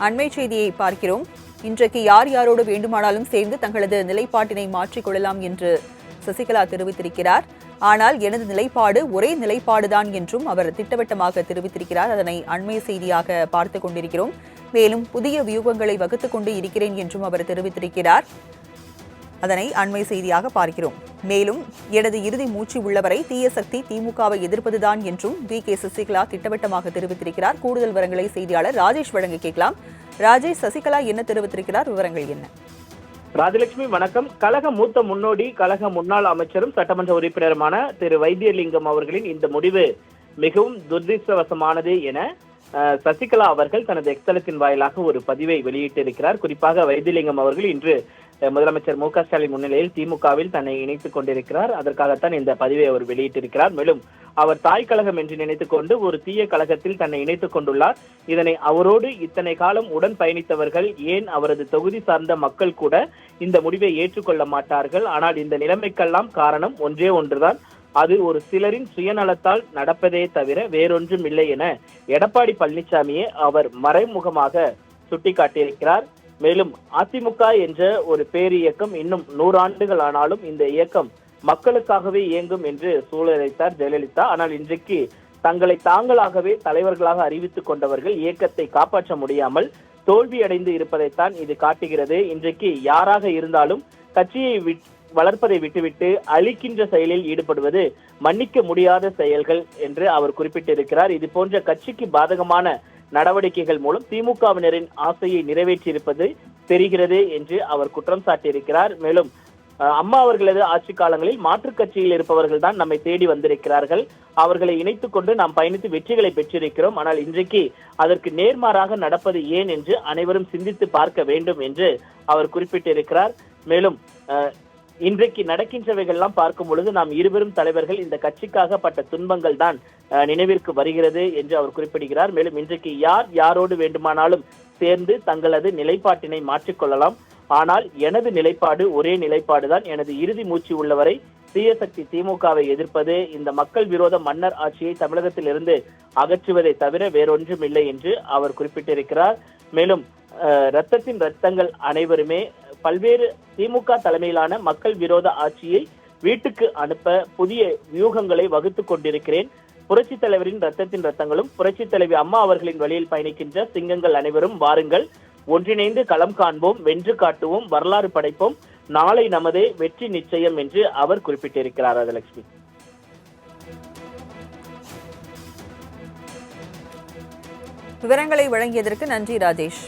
அண்மை செய்தியை பார்க்கிறோம். இன்றைக்கு யார் யாரோடு வேண்டுமானாலும் சேர்ந்து தங்களது நிலைப்பாட்டினை மாற்றிக்கொள்ளலாம் என்று சசிகலா தெரிவித்திருக்கிறார். ஆனால் எனது நிலைப்பாடு ஒரே நிலைப்பாடுதான் என்றும் அவர் திட்டவட்டமாக தெரிவித்திருக்கிறார். அதனை அண்மை செய்தியாக பார்த்துக் கொண்டிருக்கிறோம். மேலும் புதிய வியூகங்களை வகுத்துக் கொண்டு இருக்கிறேன் என்றும் அவர் தெரிவித்திருக்கிறார். அதனை அண்மை செய்தியாக பார்க்கிறோம். மேலும் எனது இறுதி மூச்சு உள்ளவரை தீய சக்தி திமுகவை எதிர்ப்பதுதான் என்றும் வி.கே. சசிகலா திட்டவட்டமாக தெரிவித்திருக்கிறார். கூடுதல் விவரங்களை செய்தியாளர் ராஜேஷ் வழங்க கேட்கலாம். ராஜேஷ், சசிகலா என்ன தெரிவித்திருக்கிறார்? விவரங்கள் என்ன? ராஜலட்சுமி வணக்கம். கழக மூத்த முன்னோடி, கழக முன்னாள் அமைச்சரும் சட்டமன்ற உறுப்பினருமான திரு வைத்தியலிங்கம் அவர்களின் இந்த முடிவு மிகவும் துரதிருஷ்டவசமானது என சசிகலா அவர்கள் தனது எக்ஸலத்தின் வாயிலாக ஒரு பதிவை வெளியிட்டிருக்கிறார். குறிப்பாக வைத்தியலிங்கம் அவர்கள் இன்று முதலமைச்சர் மு க ஸ்டாலின் முன்னிலையில் திமுகவில் தன்னை இணைத்துக் கொண்டிருக்கிறார். அதற்காகத்தான் இந்த பதிவை அவர் வெளியிட்டிருக்கிறார். மேலும் அவர் தாய் கழகம் என்று நினைத்துக் கொண்டு ஒரு தீய கழகத்தில் தன்னை இணைத்துக் கொண்டுள்ளார். இதனை அவரோடு இத்தனை காலம் உடன் பயணித்தவர்கள், ஏன் அவரது தொகுதி சார்ந்த மக்கள் கூட இந்த முடிவை ஏற்றுக்கொள்ள மாட்டார்கள். ஆனால் இந்த நிலைமைக்கெல்லாம் காரணம் ஒன்றே ஒன்றுதான், அது ஒரு சிலரின் சுயநலத்தால் நடப்பதே தவிர வேறொன்றும் இல்லை என எடப்பாடி பழனிசாமியே அவர் மறைமுகமாக சுட்டிக்காட்டியிருக்கிறார். மேலும் அதிமுக என்ற ஒரு பேரியக்கம் இன்னும் 100 ஆண்டுகள் ஆனாலும் இந்த இயக்கம் மக்களுக்காகவே இயங்கும் என்று சூழலைத்தார் ஜெயலலிதா. ஆனால் இன்றைக்கு தங்களை தாங்களாகவே தலைவர்களாக அறிவித்துக் கொண்டவர்கள் இயக்கத்தை காப்பாற்ற முடியாமல் தோல்வியடைந்து இருப்பதைத்தான் இது காட்டுகிறது. இன்றைக்கு யாராக இருந்தாலும் கட்சியை வளர்ப்பதை விட்டுவிட்டு அழிக்கின்ற செயலில் ஈடுபடுவது மன்னிக்க முடியாத செயல்கள் என்று அவர் குறிப்பிட்டிருக்கிறார். இது போன்ற கட்சிக்கு பாதகமான நடவடிக்கைகள் மூலம் திமுகவினரின் ஆசையை நிறைவேற்றியிருப்பது தெரிகிறது என்று அவர் குற்றம் சாட்டியிருக்கிறார். மேலும் அம்மா அவர்களது ஆட்சி காலங்களில் மாற்றுக் கட்சியில் இருப்பவர்கள் தான் நம்மை தேடி வந்திருக்கிறார்கள், அவர்களை இணைத்துக் கொண்டு நாம் பயணித்து வெற்றிகளை பெற்றிருக்கிறோம். ஆனால் இன்றைக்கு அதற்கு நேர்மாறாக நடப்பது ஏன் என்று அனைவரும் சிந்தித்து பார்க்க வேண்டும் என்று அவர் குறிப்பிட்டிருக்கிறார். மேலும் இன்றைக்கு நடக்கின்றவைகள்லாம் பார்க்கும் பொழுது நாம் இருவரும் தலைவர்கள் இந்த கட்சிக்காக பட்ட துன்பங்கள் தான் நினைவிற்கு வருகிறது என்று அவர் குறிப்பிடுகிறார். மேலும் இன்றைக்கு யார் யாரோடு வேண்டுமானாலும் சேர்ந்து தங்களது நிலைப்பாட்டினை மாற்றிக்கொள்ளலாம். ஆனால் எனது நிலைப்பாடு ஒரே நிலைப்பாடுதான். எனது இறுதி மூச்சு உள்ளவரை தீய சக்தி திமுகவை எதிர்ப்பது, இந்த மக்கள் விரோத மன்னர் ஆட்சியை தமிழகத்தில் இருந்து அகற்றுவதை தவிர வேறொன்றும் இல்லை என்று அவர் குறிப்பிட்டிருக்கிறார். மேலும் ரத்தங்கள் அனைவருமே பல்வேறு திமுக தலைமையிலான மக்கள் விரோத ஆட்சியை வீட்டுக்கு அனுப்ப புதிய வியூகங்களை வகுத்துக் கொண்டிருக்கிறேன். புரட்சி தலைவரின் ரத்தங்களும் புரட்சி தலைவி அம்மா அவர்களின் வழியில் பயணிக்கின்ற சிங்கங்கள் அனைவரும் வாருங்கள், ஒன்றிணைந்து களம் காண்போம், வென்று காட்டுவோம், வரலாறு படைப்போம், நாளை நமதே, வெற்றி நிச்சயம் என்று அவர் குறிப்பிட்டிருக்கிறார். ராஜலட்சுமி, விவரங்களை வழங்கியதற்கு நன்றி ராஜேஷ்.